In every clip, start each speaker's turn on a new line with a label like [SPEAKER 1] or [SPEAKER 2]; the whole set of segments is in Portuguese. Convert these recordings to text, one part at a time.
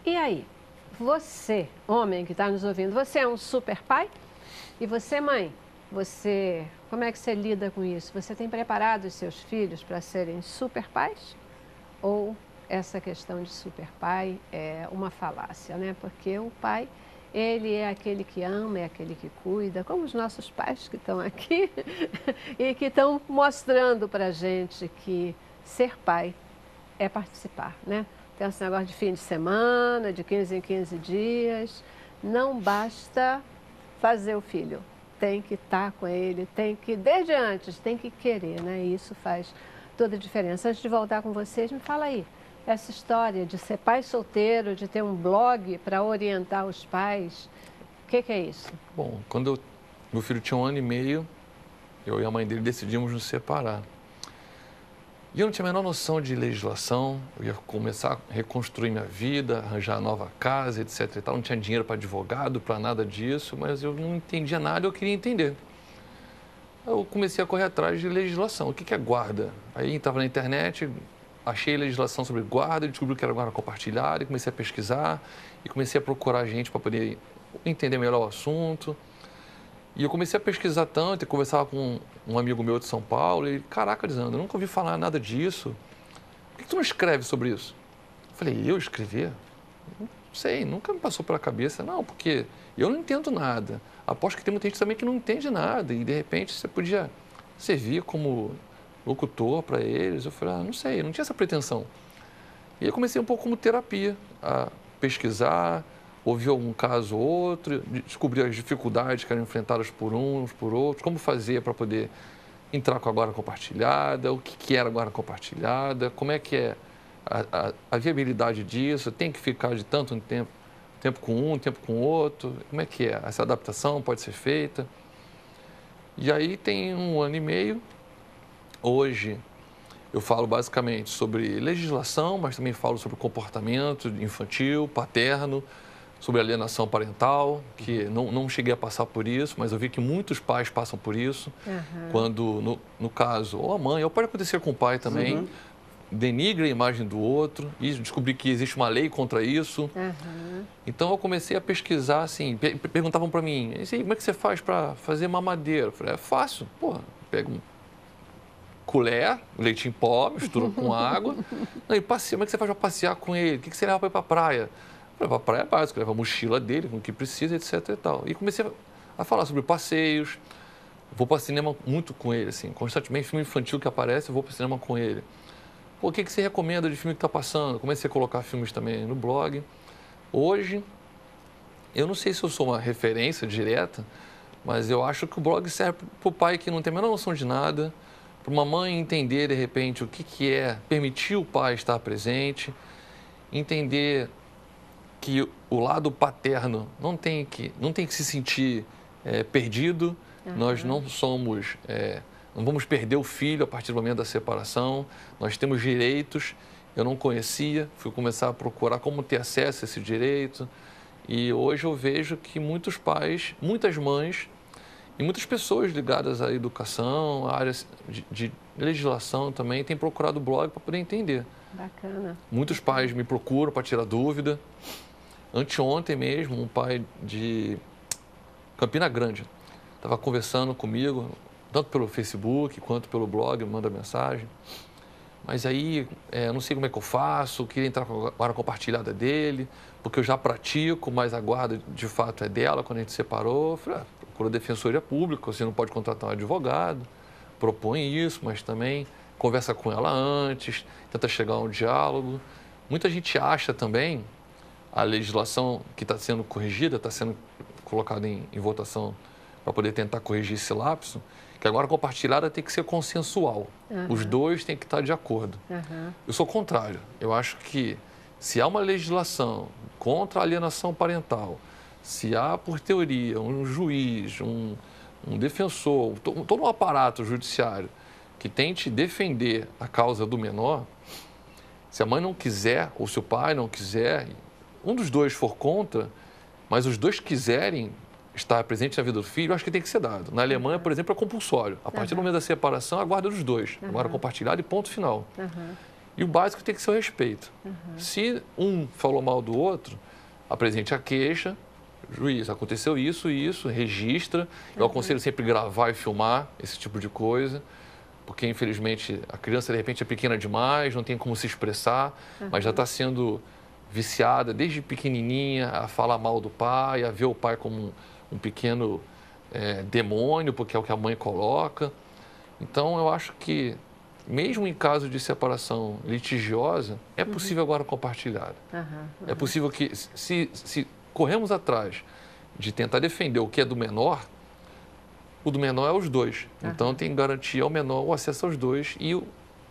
[SPEAKER 1] E aí, você, homem que está nos ouvindo, você é um super pai? E você, mãe, como é que você lida com isso? Você tem preparado os seus filhos para serem super pais? Ou essa questão de super pai é uma falácia, né? Porque o pai, ele é aquele que ama, é aquele que cuida, como os nossos pais que estão aqui e que estão mostrando para a gente que ser pai é participar, né? Tem esse negócio de fim de semana, de 15 em 15 dias. Não basta fazer o filho. Tem que estar com ele, tem que, desde antes, tem que querer, né? E isso faz toda a diferença. Antes de voltar com vocês, me fala aí, essa história de ser pai solteiro, de ter um blog para orientar os pais, o que é isso?
[SPEAKER 2] Bom, quando meu filho tinha 1 ano e meio, eu e a mãe dele decidimos nos separar. E eu não tinha a menor noção de legislação, eu ia começar a reconstruir minha vida, arranjar nova casa, etc e tal. Não tinha dinheiro para advogado, para nada disso, mas eu não entendia nada, eu queria entender. Eu comecei a correr atrás de legislação. O que é guarda? Aí estava na internet, achei legislação sobre guarda, descobri que era guarda compartilhada, e comecei a pesquisar e comecei a procurar gente para poder entender melhor o assunto. E eu comecei a pesquisar tanto e conversava com um amigo meu de São Paulo e, caraca, Lisandro, eu nunca ouvi falar nada disso. Por que tu não escreve sobre isso? Eu falei, eu escrever? Não sei, nunca me passou pela cabeça. Não, porque eu não entendo nada. Aposto que tem muita gente também que não entende nada e, de repente, você podia servir como locutor para eles. Eu falei, não sei, eu não tinha essa pretensão. E aí eu comecei um pouco como terapia, a pesquisar, ouvir algum caso ou outro, descobrir as dificuldades que eram enfrentadas por uns, por outros, como fazer para poder entrar com a guarda compartilhada, o que era a guarda compartilhada, como é que é a viabilidade disso, tem que ficar de tanto tempo com um, tempo com o outro, como é que é? Essa adaptação pode ser feita. E aí tem 1 ano e meio, hoje eu falo basicamente sobre legislação, mas também falo sobre comportamento infantil, paterno, sobre alienação parental, que não cheguei a passar por isso, mas eu vi que muitos pais passam por isso, quando, no caso, ou a mãe, ou pode acontecer com o pai também, denigra a imagem do outro, e descobri que existe uma lei contra isso. Então eu comecei a pesquisar, assim, perguntavam para mim, como é que você faz para fazer mamadeira? Eu falei, é fácil, porra, pega um colher, leite em pó, mistura com água, e passeia, como é que você faz para passear com ele? O que você leva para ir para a praia? Para a praia é básico, leva a mochila dele, com o que precisa, etc e tal. E comecei a falar sobre passeios, vou para o cinema muito com ele, assim, constantemente, filme infantil que aparece, eu vou para o cinema com ele. Pô, o que você recomenda de filme que está passando? Comecei a colocar filmes também no blog. Hoje, eu não sei se eu sou uma referência direta, mas eu acho que o blog serve para o pai que não tem a menor noção de nada, para uma mãe entender, de repente, o que é permitir o pai estar presente, entender que o lado paterno não tem que se sentir perdido. Nós não somos, não vamos perder o filho a partir do momento da separação. Nós temos direitos. Eu não conhecia, fui começar a procurar como ter acesso a esse direito. E hoje eu vejo que muitos pais, muitas mães e muitas pessoas ligadas à educação, à área de legislação também, têm procurado o blog para poder entender.
[SPEAKER 1] Bacana.
[SPEAKER 2] Muitos pais me procuram para tirar dúvida. Anteontem mesmo, um pai de Campina Grande estava conversando comigo, tanto pelo Facebook quanto pelo blog, me manda mensagem. Mas aí, eu não sei como é que eu faço, queria entrar com a guarda compartilhada dele, porque eu já pratico, mas a guarda de fato é dela quando a gente separou. Eu falei, procura a defensoria pública, você não pode contratar um advogado, propõe isso, mas também conversa com ela antes, tenta chegar a um diálogo. Muita gente acha também a legislação que está sendo corrigida, está sendo colocada em votação para poder tentar corrigir esse lapso, que agora compartilhada tem que ser consensual. Os dois têm que estar de acordo. Eu sou contrário. Eu acho que se há uma legislação contra a alienação parental, se há, por teoria, um juiz, um defensor, todo um aparato judiciário que tente defender a causa do menor, se a mãe não quiser, ou se o pai não quiser, um dos dois for contra, mas os dois quiserem estar presente na vida do filho, eu acho que tem que ser dado. Na Alemanha, por exemplo, é compulsório. A partir do momento da separação, a guarda dos dois. A guarda compartilhada e ponto final. E o básico tem que ser o respeito. Se um falou mal do outro, apresente a queixa, juiz, aconteceu isso e isso, registra. Eu aconselho sempre gravar e filmar esse tipo de coisa, porque infelizmente a criança de repente é pequena demais, não tem como se expressar, mas já está sendo viciada desde pequenininha a falar mal do pai, a ver o pai como um pequeno demônio, porque é o que a mãe coloca. Então eu acho que mesmo em caso de separação litigiosa, é possível agora compartilhar. É possível que, se corremos atrás de tentar defender o que é do menor, o do menor é os dois. Então, tem que garantir ao menor o acesso aos dois e,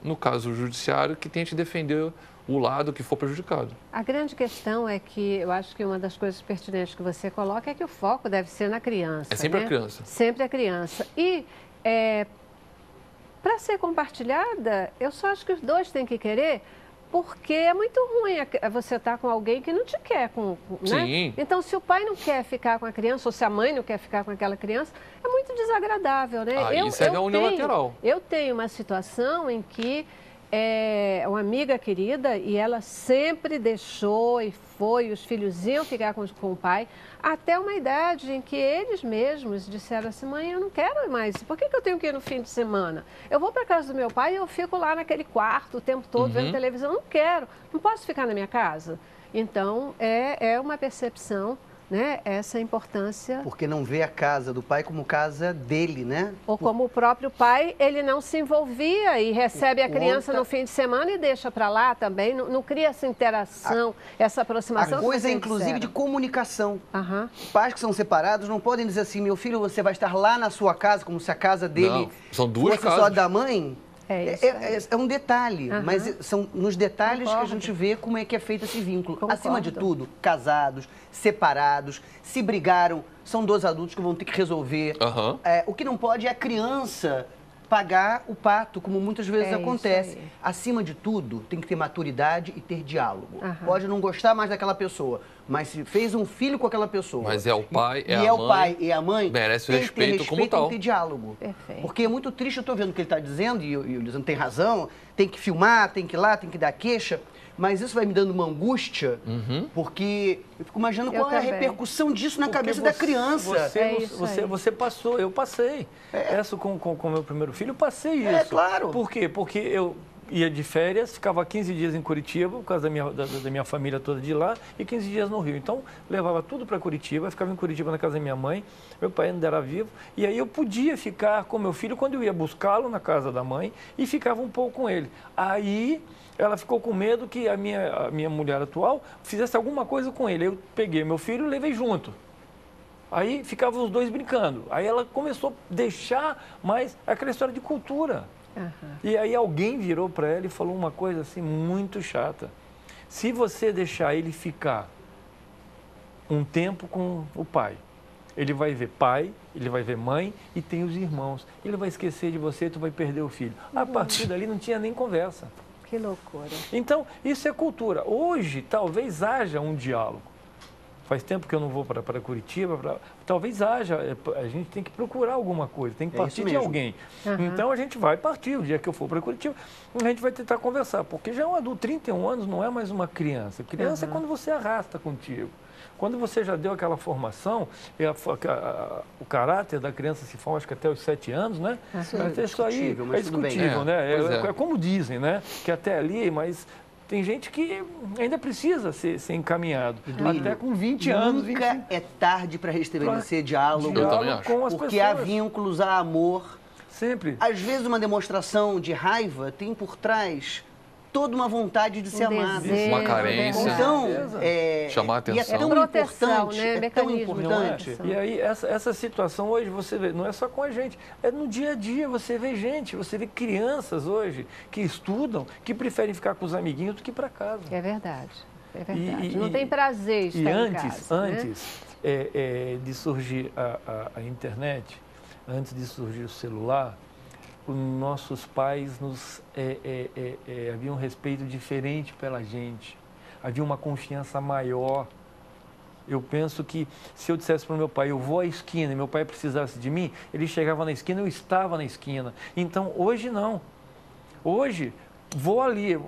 [SPEAKER 2] no caso o judiciário, que tente defender o lado que for prejudicado.
[SPEAKER 1] A grande questão é que eu acho que uma das coisas pertinentes que você coloca é que o foco deve ser na criança.
[SPEAKER 2] É sempre
[SPEAKER 1] né?
[SPEAKER 2] a criança.
[SPEAKER 1] Sempre a criança. E para ser compartilhada, eu só acho que os dois têm que querer, porque é muito ruim você estar com alguém que não te quer, né?
[SPEAKER 2] Sim.
[SPEAKER 1] Então, se o pai não quer ficar com a criança, ou se a mãe não quer ficar com aquela criança, é muito desagradável, né?
[SPEAKER 2] Aí segue a unilateral.
[SPEAKER 1] Eu tenho uma situação em que uma amiga querida e ela sempre deixou e os filhos iam ficar com o pai, até uma idade em que eles mesmos disseram assim: mãe, eu não quero mais, por que eu tenho que ir no fim de semana? Eu vou para a casa do meu pai e eu fico lá naquele quarto o tempo todo vendo televisão, eu não quero, não posso ficar na minha casa. Então, é uma percepção, né, essa importância.
[SPEAKER 3] Porque não vê a casa do pai como casa dele, né?
[SPEAKER 1] Ou como o próprio pai, ele não se envolvia e recebe a criança no fim de semana e deixa para lá também, não cria essa interação, essa aproximação.
[SPEAKER 3] A coisa, inclusive, de comunicação. Pais que são separados não podem dizer assim: meu filho, você vai estar lá na sua casa, como se a casa dele
[SPEAKER 2] não, são duas
[SPEAKER 3] fosse só da mãe. É um detalhe, mas são nos detalhes que a gente vê como é que é feito esse vínculo. Acima de tudo, casados, separados, se brigaram, são dois adultos que vão ter que resolver. O que não pode é a criança pagar o pato, como muitas vezes acontece. Acima de tudo, tem que ter maturidade e ter diálogo. Pode não gostar mais daquela pessoa, mas se fez um filho com aquela pessoa...
[SPEAKER 2] Mas é o pai, é a mãe...
[SPEAKER 3] o pai e a mãe...
[SPEAKER 2] Merece o respeito como tal.
[SPEAKER 3] Tem que ter diálogo.
[SPEAKER 1] Perfeito.
[SPEAKER 3] Porque é muito triste, eu estou vendo o que ele está dizendo, e o Lisandro tem razão, tem que filmar, tem que ir lá, tem que dar queixa, mas isso vai me dando uma angústia, porque eu fico imaginando qual é a repercussão disso na cabeça da criança.
[SPEAKER 4] Você passou, eu passei. Essa com o meu primeiro filho, eu passei isso.
[SPEAKER 3] É claro.
[SPEAKER 4] Por quê? Porque eu ia de férias, ficava 15 dias em Curitiba, por causa da minha família toda de lá, e 15 dias no Rio. Então, levava tudo para Curitiba, ficava em Curitiba na casa da minha mãe, meu pai ainda era vivo, e aí eu podia ficar com meu filho quando eu ia buscá-lo na casa da mãe e ficava um pouco com ele. Aí ela ficou com medo que a minha mulher atual fizesse alguma coisa com ele. Eu peguei meu filho e levei junto. Aí ficavam os dois brincando. Aí ela começou a deixar mais aquela história de cultura. E aí alguém virou para ela e falou uma coisa assim muito chata. Se você deixar ele ficar um tempo com o pai, ele vai ver pai, ele vai ver mãe e tem os irmãos. Ele vai esquecer de você e tu vai perder o filho. A partir dali não tinha nem conversa.
[SPEAKER 1] Que loucura.
[SPEAKER 4] Então, isso é cultura. Hoje, talvez haja um diálogo. Faz tempo que eu não vou para Curitiba, talvez haja, a gente tem que procurar alguma coisa, tem que partir de alguém. Então, a gente vai partir, o dia que eu for para Curitiba, a gente vai tentar conversar, porque já é um adulto, 31 anos não é mais uma criança. Criança é quando você arrasta contigo. Quando você já deu aquela formação, o caráter da criança se forma, acho que até os 7 anos, né? Isso aí é discutível, né? É como dizem, né? Que até ali, mas tem gente que ainda precisa ser encaminhado. Até com 20 anos.
[SPEAKER 3] Nunca é tarde para restabelecer diálogo
[SPEAKER 4] com as
[SPEAKER 3] porque
[SPEAKER 4] pessoas.
[SPEAKER 3] há vínculos, há amor.
[SPEAKER 4] Sempre.
[SPEAKER 3] Às vezes uma demonstração de raiva tem por trás toda uma vontade de ser amado.
[SPEAKER 2] Uma carência.
[SPEAKER 3] Então,
[SPEAKER 2] chamar a atenção.
[SPEAKER 3] E é tão importante,
[SPEAKER 1] né?
[SPEAKER 3] é tão importante.
[SPEAKER 4] E aí, essa situação hoje, você vê, não é só com a gente, é no dia a dia, você vê gente, você vê crianças hoje que estudam, que preferem ficar com os amiguinhos do que ir para casa.
[SPEAKER 1] É verdade, é verdade. Não tem prazer estar em casa.
[SPEAKER 4] Antes de surgir a internet, antes de surgir o celular, os nossos pais haviam um respeito diferente pela gente, havia uma confiança maior. Eu penso que se eu dissesse para o meu pai, eu vou à esquina, e meu pai precisasse de mim, ele chegava na esquina, eu estava na esquina. Então, hoje não. Hoje, vou ali,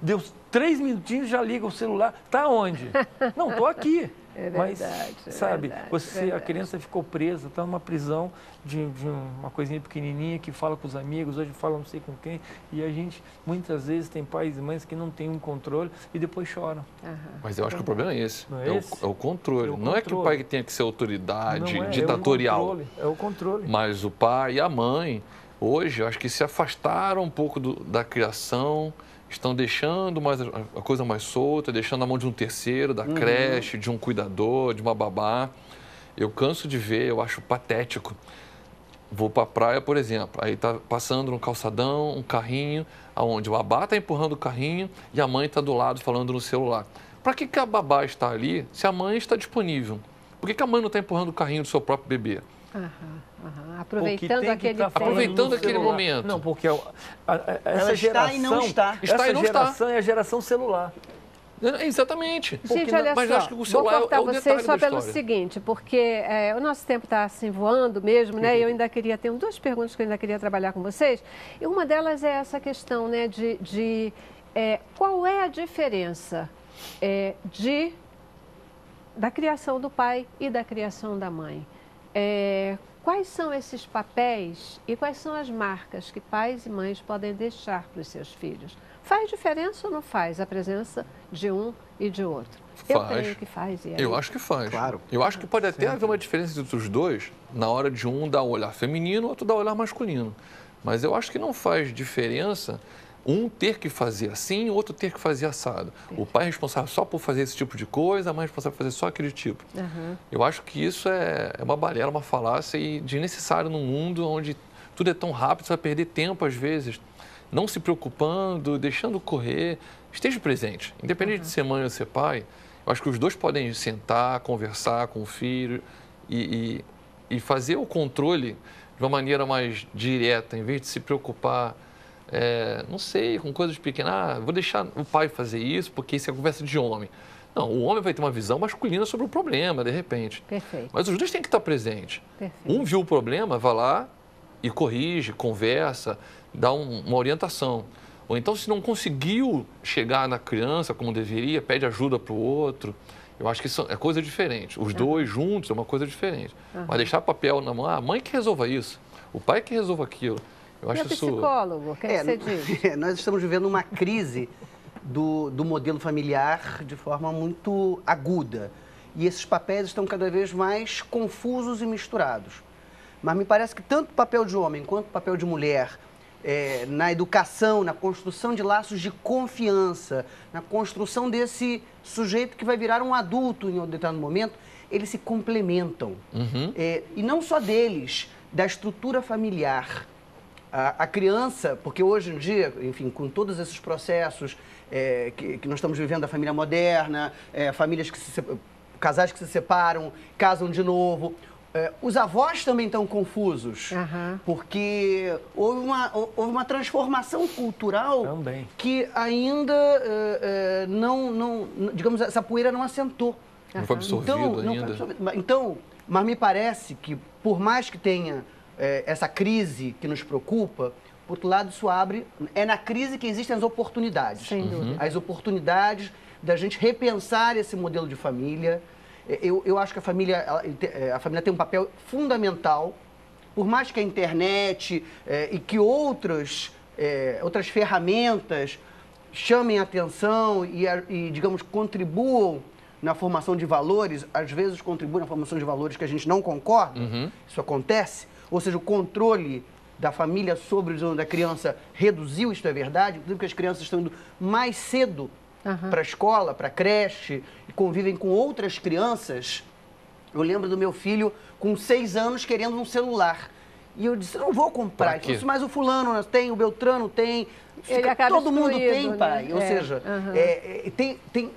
[SPEAKER 4] deu 3 minutinhos, já liga o celular, tá onde? Não, tô aqui.
[SPEAKER 1] É verdade,
[SPEAKER 4] mas, sabe,
[SPEAKER 1] verdade.
[SPEAKER 4] A criança ficou presa, está numa prisão de uma coisinha pequenininha que fala com os amigos, hoje fala não sei com quem, e a gente, muitas vezes, tem pais e mães que não têm um controle e depois choram.
[SPEAKER 2] Mas eu acho que o problema é esse,
[SPEAKER 4] não é, esse?
[SPEAKER 2] É o controle. Não é que o pai tenha que ser autoridade ditatorial,
[SPEAKER 4] é o controle.
[SPEAKER 2] Mas o pai e a mãe, hoje, eu acho que se afastaram um pouco da criação, estão deixando a coisa mais solta, deixando na mão de um terceiro, da creche, de um cuidador, de uma babá. Eu canso de ver, eu acho patético. Vou para a praia, por exemplo, aí tá passando no calçadão, um carrinho, onde o babá está empurrando o carrinho e a mãe está do lado falando no celular. Para que a babá está ali se a mãe está disponível? Por que a mãe não está empurrando o carrinho do seu próprio bebê?
[SPEAKER 1] Aproveitando
[SPEAKER 2] aquele momento.
[SPEAKER 4] Não, porque
[SPEAKER 3] essa geração... Está e não está.
[SPEAKER 4] Essa geração é a geração celular.
[SPEAKER 2] Exatamente.
[SPEAKER 1] Gente, olha
[SPEAKER 2] mas
[SPEAKER 1] só,
[SPEAKER 2] acho que o celular
[SPEAKER 1] vou cortar
[SPEAKER 2] é o
[SPEAKER 1] vocês só pelo
[SPEAKER 2] história.
[SPEAKER 1] seguinte, porque o nosso tempo está assim voando mesmo, né? E eu ainda queria, tenho 2 perguntas que eu ainda queria trabalhar com vocês. E uma delas é essa questão, né, qual é a diferença da criação do pai e da criação da mãe? Quais são esses papéis e quais são as marcas que pais e mães podem deixar para os seus filhos? Faz diferença ou não faz a presença de um e de outro? Eu creio que faz.
[SPEAKER 2] Eu acho que faz.
[SPEAKER 3] Claro.
[SPEAKER 2] Eu acho que pode até haver uma diferença entre os dois, na hora de um dar o olhar feminino, outro dar o olhar masculino. Mas eu acho que não faz diferença um ter que fazer assim, o outro ter que fazer assado. O pai é responsável só por fazer esse tipo de coisa, a mãe é responsável por fazer só aquele tipo. Eu acho que isso é uma balela, uma falácia e desnecessário num mundo onde tudo é tão rápido, você vai perder tempo às vezes, não se preocupando, deixando correr. Esteja presente, independente de ser mãe ou ser pai. Eu acho que os dois podem sentar, conversar com o filho e fazer o controle de uma maneira mais direta, em vez de se preocupar, não sei, com coisas pequenas. Vou deixar o pai fazer isso porque isso é conversa de homem. Não, o homem vai ter uma visão masculina sobre o problema, de repente.
[SPEAKER 1] Perfeito.
[SPEAKER 2] Mas os dois têm que estar presentes.
[SPEAKER 1] Perfeito.
[SPEAKER 2] Um viu o problema, vai lá e corrige, conversa, dá uma orientação. Ou então, se não conseguiu chegar na criança como deveria, pede ajuda para o outro. Eu acho que isso é coisa diferente. Os dois juntos é uma coisa diferente. Mas deixar papel na mão, a mãe que resolva isso, o pai que resolva aquilo. Eu acho isso...
[SPEAKER 1] psicólogo, o que você diz?
[SPEAKER 3] Nós estamos vivendo uma crise do modelo familiar de forma muito aguda. E esses papéis estão cada vez mais confusos e misturados. Mas me parece que tanto o papel de homem quanto o papel de mulher, na educação, na construção de laços de confiança, na construção desse sujeito que vai virar um adulto em um determinado momento, eles se complementam. E não só deles, da estrutura familiar. A criança, porque hoje em dia, enfim, com todos esses processos que nós estamos vivendo, a família moderna, famílias casais que se separam, casam de novo, os avós também estão confusos, porque houve uma transformação cultural
[SPEAKER 4] também,
[SPEAKER 3] que ainda digamos, essa poeira não assentou.
[SPEAKER 2] Não foi absorvido ainda.
[SPEAKER 3] Então, mas me parece que, por mais que tenha essa crise que nos preocupa, por outro lado, isso abre... É na crise que existem as oportunidades.
[SPEAKER 1] Sem dúvida.
[SPEAKER 3] As oportunidades da gente repensar esse modelo de família. Eu acho que a família tem um papel fundamental, por mais que a internet e que outras ferramentas chamem a atenção e, digamos, contribuam na formação de valores, às vezes contribuem na formação de valores que a gente não concorda, isso acontece, ou seja, o controle da família sobre o desenvolvimento da criança reduziu, isto é verdade, inclusive porque as crianças estão indo mais cedo para a escola, para a creche, e convivem com outras crianças. Eu lembro do meu filho com 6 anos querendo um celular. E eu disse, não vou comprar isso, mas o fulano tem, o Beltrano tem, todo mundo tem, pai. Ou seja,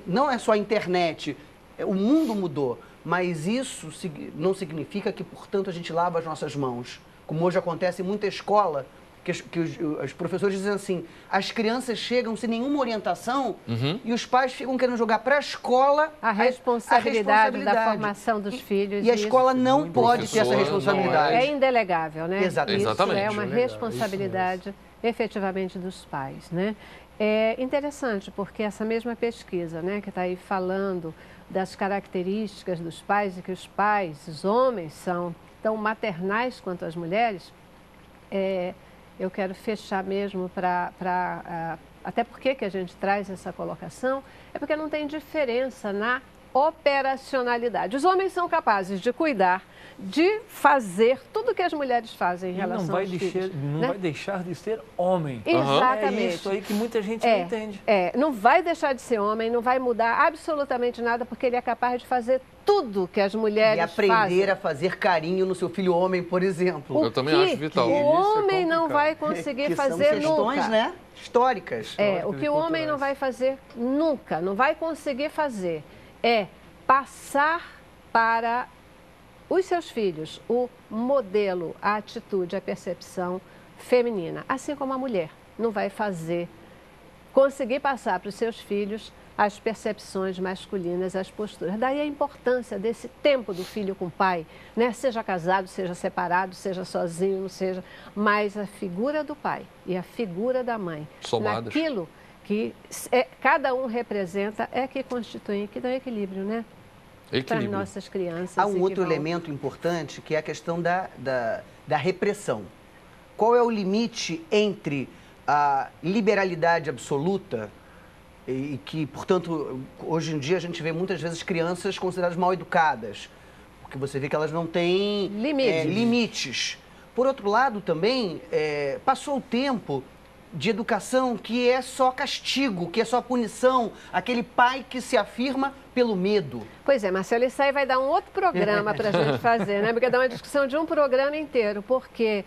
[SPEAKER 3] não é só a internet, o mundo mudou, mas isso não significa que, portanto, a gente lava as nossas mãos. Como hoje acontece em muita escola, que os professores dizem assim, as crianças chegam sem nenhuma orientação e os pais ficam querendo jogar para a escola
[SPEAKER 1] a responsabilidade da formação dos filhos.
[SPEAKER 3] E a escola não pode ter essa responsabilidade.
[SPEAKER 1] É indelegável, né?
[SPEAKER 3] Exatamente.
[SPEAKER 1] Isso é uma responsabilidade efetivamente dos pais, né? É interessante porque essa mesma pesquisa, né, que está aí falando das características dos pais e que os pais, os homens, são tão maternais quanto as mulheres, eu quero fechar mesmo até porque que a gente traz essa colocação, é porque não tem diferença na operacionalidade. Os homens são capazes de cuidar, de fazer tudo que as mulheres fazem em relação aos filhos.
[SPEAKER 4] Não vai deixar de ser homem.
[SPEAKER 1] Exatamente.
[SPEAKER 4] É isso aí que muita gente não entende.
[SPEAKER 1] Não vai deixar de ser homem, não vai mudar absolutamente nada, porque ele é capaz de fazer tudo que as mulheres fazem.
[SPEAKER 3] E aprender a fazer carinho no seu filho homem, por exemplo.
[SPEAKER 2] Eu também acho vital.
[SPEAKER 1] O homem não vai conseguir fazer nunca.
[SPEAKER 3] São questões, né, históricas.
[SPEAKER 1] O que o homem não vai fazer nunca, não vai conseguir fazer, é passar para os seus filhos o modelo, a atitude, a percepção feminina. Assim como a mulher não vai conseguir passar para os seus filhos as percepções masculinas, as posturas. Daí a importância desse tempo do filho com o pai, né? Seja casado, seja separado, seja sozinho, não seja, mas a figura do pai e a figura da mãe,
[SPEAKER 2] somadas,
[SPEAKER 1] naquilo que cada um representa, é que constitui, que dá equilíbrio, né? Para as nossas crianças.
[SPEAKER 3] Há um outro elemento importante que é a questão da repressão. Qual é o limite entre a liberalidade absoluta e que, portanto, hoje em dia a gente vê muitas vezes crianças consideradas mal educadas, porque você vê que elas não têm limites. Por outro lado, também, passou o tempo de educação que é só castigo, que é só punição, aquele pai que se afirma pelo medo.
[SPEAKER 1] Pois é, Marcelo, isso aí vai dar um outro programa para a gente fazer, né? Porque dá uma discussão de um programa inteiro, porque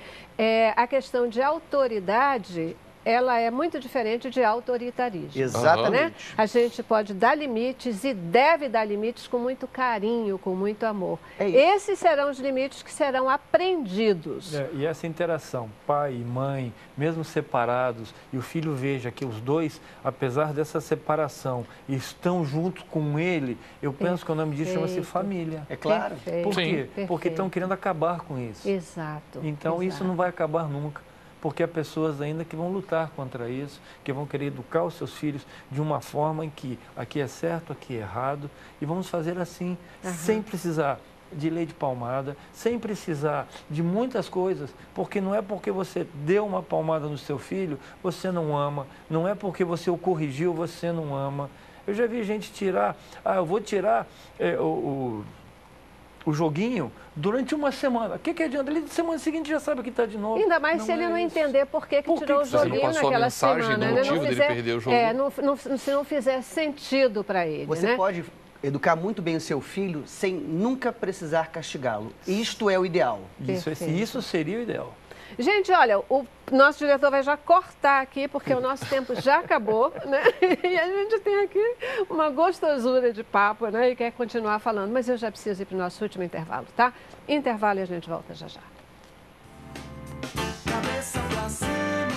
[SPEAKER 1] a questão de autoridade, ela é muito diferente de autoritarismo.
[SPEAKER 3] Exatamente.
[SPEAKER 1] Né? A gente pode dar limites e deve dar limites com muito carinho, com muito amor. Esses serão os limites que serão aprendidos.
[SPEAKER 4] E essa interação, pai e mãe, mesmo separados, e o filho veja que os dois, apesar dessa separação, estão juntos com ele, eu penso que o nome disso chama-se família.
[SPEAKER 3] É claro.
[SPEAKER 4] Por quê? Porque estão querendo acabar com isso.
[SPEAKER 1] Exato.
[SPEAKER 4] Então isso não vai acabar nunca. Porque há pessoas ainda que vão lutar contra isso, que vão querer educar os seus filhos de uma forma em que aqui é certo, aqui é errado, e vamos fazer assim, sem precisar de lei de palmada, sem precisar de muitas coisas, porque não é porque você deu uma palmada no seu filho, você não ama, não é porque você o corrigiu, você não ama. Eu já vi gente tirar, eu vou tirar o joguinho durante uma semana. O que adianta? Ele, semana seguinte, já sabe que está de novo.
[SPEAKER 1] Ainda mais se ele não entender por que tirou o joguinho naquela semana.
[SPEAKER 2] Né? Motivo dele perder o jogo.
[SPEAKER 1] Se não fizer sentido para ele.
[SPEAKER 3] Você pode educar muito bem o seu filho sem nunca precisar castigá-lo. Isto é o ideal.
[SPEAKER 4] Isso seria o ideal.
[SPEAKER 1] Gente, olha, o nosso diretor vai já cortar aqui, porque o nosso tempo já acabou, né? E a gente tem aqui uma gostosura de papo, né? E quer continuar falando, mas eu já preciso ir para o nosso último intervalo, tá? Intervalo e a gente volta já já. Cabeça pra cima.